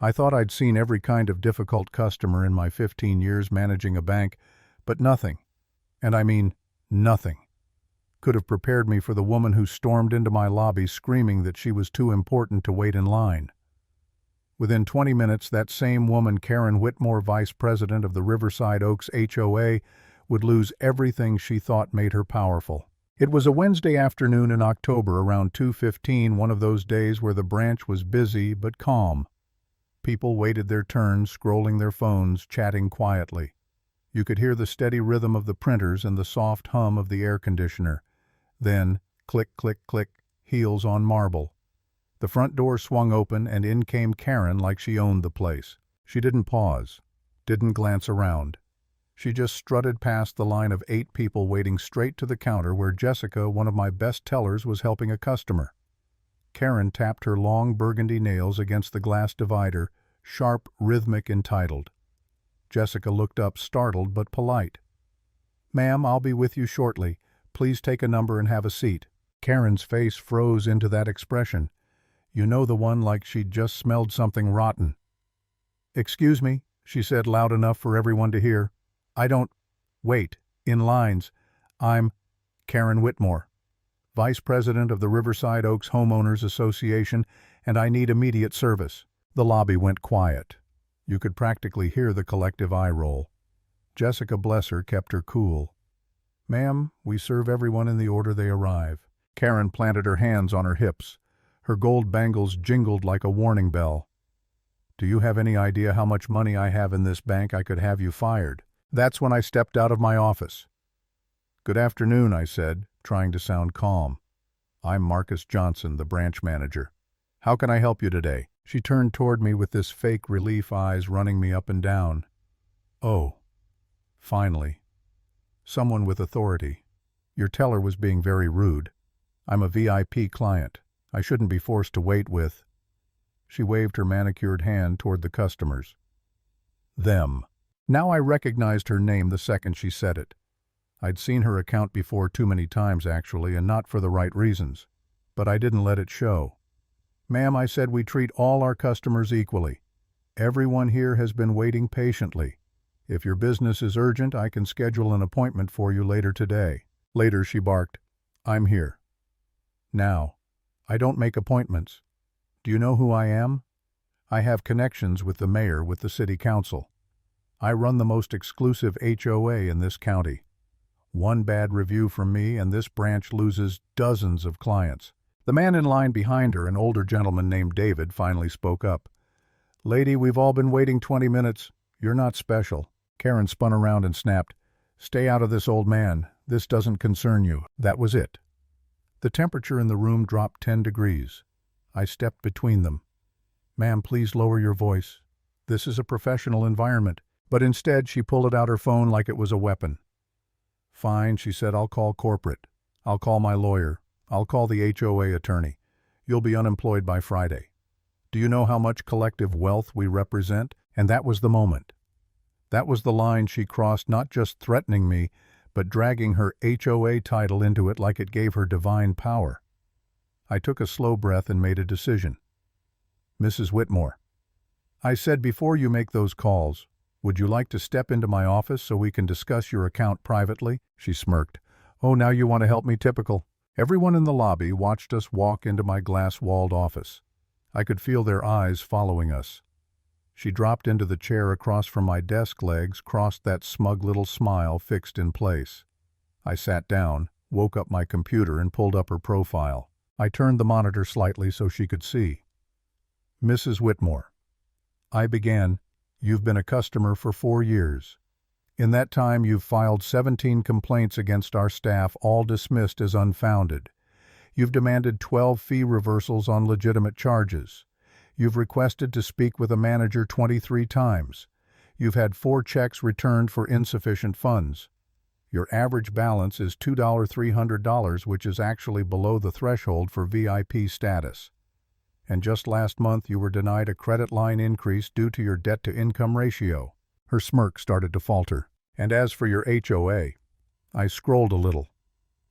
I thought I'd seen every kind of difficult customer in my 15 years managing a bank, but nothing, and I mean nothing, could have prepared me for the woman who stormed into my lobby screaming that she was too important to wait in line. Within 20 minutes, that same woman, Karen Whitmore, vice president of the Riverside Oaks HOA, would lose everything she thought made her powerful. It was a Wednesday afternoon in October around 2:15, one of those days where the branch was busy but calm. People waited their turns, scrolling their phones, chatting quietly. You could hear the steady rhythm of the printers and the soft hum of the air conditioner. Then, click, click, click, heels on marble. The front door swung open and in came Karen like she owned the place. She didn't pause, didn't glance around. She just strutted past the line of 8 people waiting straight to the counter where Jessica, one of my best tellers, was helping a customer. Karen tapped her long burgundy nails against the glass divider, sharp, rhythmic, entitled. Jessica looked up, startled but polite. "Ma'am, I'll be with you shortly. Please take a number and have a seat." Karen's face froze into that expression. You know, the one like she'd just smelled something rotten. "Excuse me," she said loud enough for everyone to hear. "I don't—" "Wait, in lines. I'm Karen Whitmore, Vice President of the Riverside Oaks Homeowners Association, and I need immediate service." The lobby went quiet. You could practically hear the collective eye roll. Jessica, bless her, kept her cool. "Ma'am, we serve everyone in the order they arrive." Karen planted her hands on her hips. Her gold bangles jingled like a warning bell. "Do you have any idea how much money I have in this bank? I could have you fired." That's when I stepped out of my office. "Good afternoon," I said, trying to sound calm. "I'm Marcus Johnson, the branch manager. How can I help you today?" She turned toward me with this fake relief, eyes running me up and down. "Oh, finally. Someone with authority. Your teller was being very rude. I'm a VIP client. I shouldn't be forced to wait with—" She waved her manicured hand toward the customers. "Them." Now I recognized her name the second she said it. I'd seen her account before too many times, actually, and not for the right reasons. But I didn't let it show. "Ma'am," I said, "we treat all our customers equally. Everyone here has been waiting patiently. If your business is urgent, I can schedule an appointment for you later today." Later, she barked, "I'm here. Now. I don't make appointments. Do you know who I am? I have connections with the mayor, with the city council. I run the most exclusive HOA in this county. One bad review from me and this branch loses dozens of clients." The man in line behind her, an older gentleman named David, finally spoke up. "Lady, we've all been waiting 20 minutes. You're not special." Karen spun around and snapped, "Stay out of this, old man. This doesn't concern you." That was it. The temperature in the room dropped 10 degrees. I stepped between them. "Ma'am, please lower your voice. This is a professional environment." But instead, she pulled out her phone like it was a weapon. "Fine," she said, "I'll call corporate. I'll call my lawyer. I'll call the HOA attorney. You'll be unemployed by Friday. Do you know how much collective wealth we represent?" And that was the moment. That was the line she crossed, not just threatening me, but dragging her HOA title into it like it gave her divine power. I took a slow breath and made a decision. "Mrs. Whitmore," I said, "before you make those calls, would you like to step into my office so we can discuss your account privately?" She smirked. "Oh, now you want to help me, typical." Everyone in the lobby watched us walk into my glass-walled office. I could feel their eyes following us. She dropped into the chair across from my desk, legs crossed, that smug little smile fixed in place. I sat down, woke up my computer, and pulled up her profile. I turned the monitor slightly so she could see. "Mrs. Whitmore," I began, "you've been a customer for 4 years. In that time, you've filed 17 complaints against our staff, all dismissed as unfounded. You've demanded 12 fee reversals on legitimate charges. You've requested to speak with a manager 23 times. You've had 4 checks returned for insufficient funds. Your average balance is $2,300, which is actually below the threshold for VIP status. And just last month, you were denied a credit line increase due to your debt-to-income ratio." Her smirk started to falter. "And as for your HOA," I scrolled a little.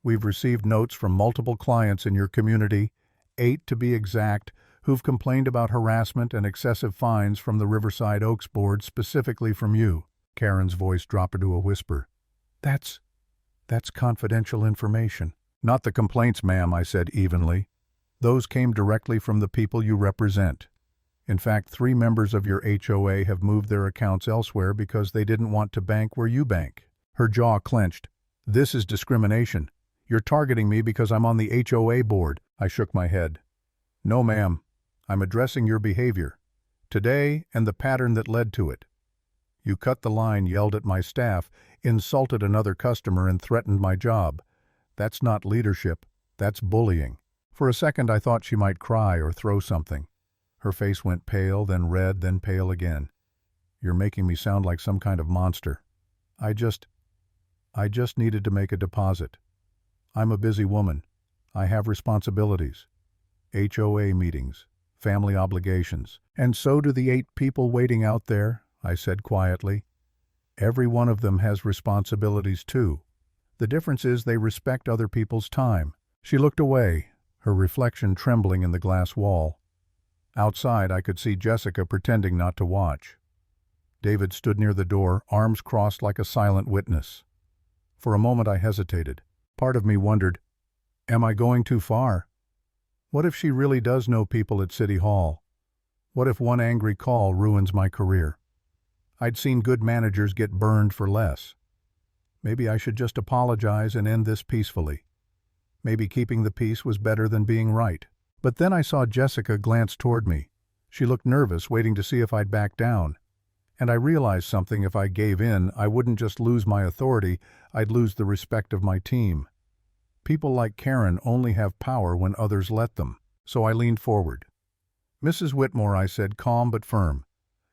"We've received notes from multiple clients in your community, 8 to be exact, who've complained about harassment and excessive fines from the Riverside Oaks board, specifically from you." Karen's voice dropped into a whisper. That's confidential information." "Not the complaints, ma'am," I said evenly. "Those came directly from the people you represent. In fact, 3 members of your HOA have moved their accounts elsewhere because they didn't want to bank where you bank." Her jaw clenched. "This is discrimination. You're targeting me because I'm on the HOA board." I shook my head. "No, ma'am. I'm addressing your behavior. Today and the pattern that led to it. You cut the line, yelled at my staff, insulted another customer, and threatened my job. That's not leadership. That's bullying." For a second I thought she might cry or throw something. Her face went pale, then red, then pale again. "You're making me sound like some kind of monster. I just needed to make a deposit. I'm a busy woman. I have responsibilities. HOA meetings, family obligations. And so do the 8 people waiting out there," I said quietly. "Every one of them has responsibilities too. The difference is they respect other people's time." She looked away, her reflection trembling in the glass wall. Outside, I could see Jessica pretending not to watch. David stood near the door, arms crossed like a silent witness. For a moment I hesitated. Part of me wondered, am I going too far? What if she really does know people at City Hall? What if one angry call ruins my career? I'd seen good managers get burned for less. Maybe I should just apologize and end this peacefully. Maybe keeping the peace was better than being right. But then I saw Jessica glance toward me. She looked nervous, waiting to see if I'd back down. And I realized something: if I gave in, I wouldn't just lose my authority, I'd lose the respect of my team. People like Karen only have power when others let them. So I leaned forward. "Mrs. Whitmore," I said, calm but firm,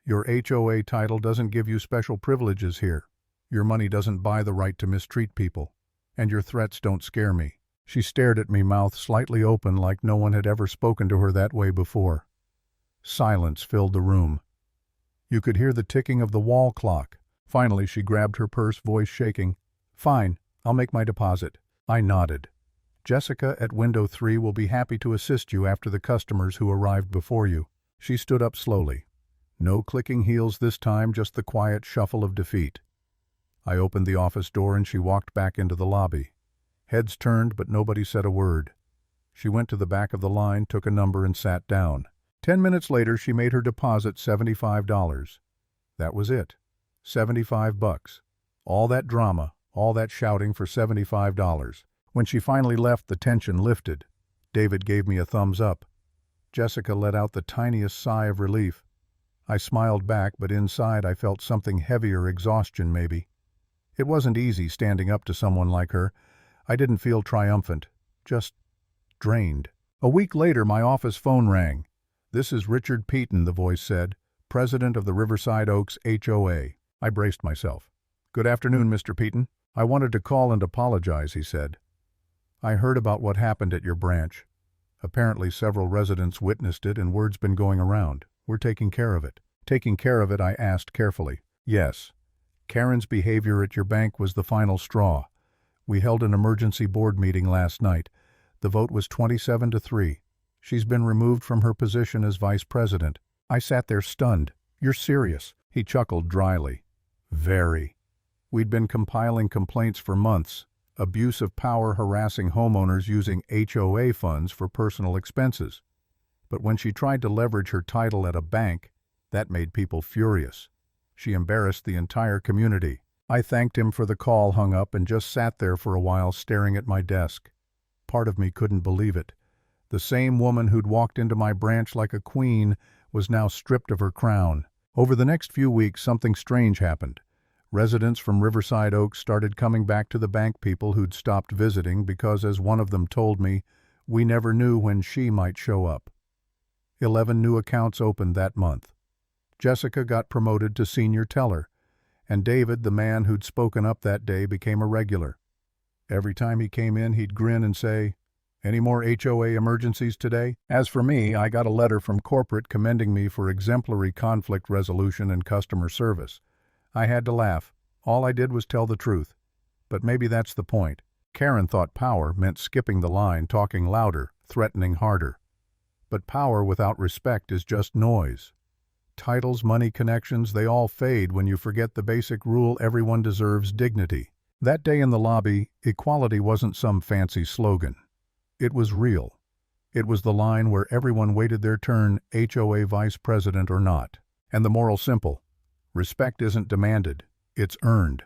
"your HOA title doesn't give you special privileges here. Your money doesn't buy the right to mistreat people. And your threats don't scare me." She stared at me, mouth slightly open, like no one had ever spoken to her that way before. Silence filled the room. You could hear the ticking of the wall clock. Finally, she grabbed her purse, voice shaking. "Fine, I'll make my deposit." I nodded. "Jessica at window 3 will be happy to assist you after the customers who arrived before you." She stood up slowly. No clicking heels this time, just the quiet shuffle of defeat. I opened the office door and she walked back into the lobby. Heads turned, but nobody said a word. She went to the back of the line, took a number, and sat down. 10 minutes later, she made her deposit, $75. That was it. $75. All that drama, all that shouting for $75. When she finally left, the tension lifted. David gave me a thumbs up. Jessica let out the tiniest sigh of relief. I smiled back, but inside I felt something heavier, exhaustion maybe. It wasn't easy standing up to someone like her. I didn't feel triumphant, just drained. A week later, my office phone rang. "This is Richard Peaton," the voice said, "president of the Riverside Oaks HOA." I braced myself. "Good afternoon, Mr. Peaton. I wanted to call and apologize," he said. "I heard about what happened at your branch. Apparently several residents witnessed it and word's been going around. We're taking care of it." "Taking care of it?" I asked carefully. "Yes. Karen's behavior at your bank was the final straw. We held an emergency board meeting last night. The vote was 27-3. She's been removed from her position as vice president." I sat there stunned. "You're serious?" He chuckled dryly. "Very. We'd been compiling complaints for months. Abuse of power, harassing homeowners using HOA funds for personal expenses. But when she tried to leverage her title at a bank, that made people furious. She embarrassed the entire community." I thanked him for the call, hung up, and just sat there for a while staring at my desk. Part of me couldn't believe it. The same woman who'd walked into my branch like a queen was now stripped of her crown. Over the next few weeks, something strange happened. Residents from Riverside Oaks started coming back to the bank people who'd stopped visiting because, as one of them told me, we never knew when she might show up. 11 new accounts opened that month. Jessica got promoted to senior teller, and David, the man who'd spoken up that day, became a regular. Every time he came in, he'd grin and say, "Any more HOA emergencies today?" As for me, I got a letter from corporate commending me for exemplary conflict resolution and customer service. I had to laugh. All I did was tell the truth. But maybe that's the point. Karen thought power meant skipping the line, talking louder, threatening harder. But power without respect is just noise. Titles, money, connections, they all fade when you forget the basic rule: everyone deserves dignity. That day in the lobby, equality wasn't some fancy slogan. It was real. It was the line where everyone waited their turn, HOA vice president or not. And the moral simple: respect isn't demanded, it's earned.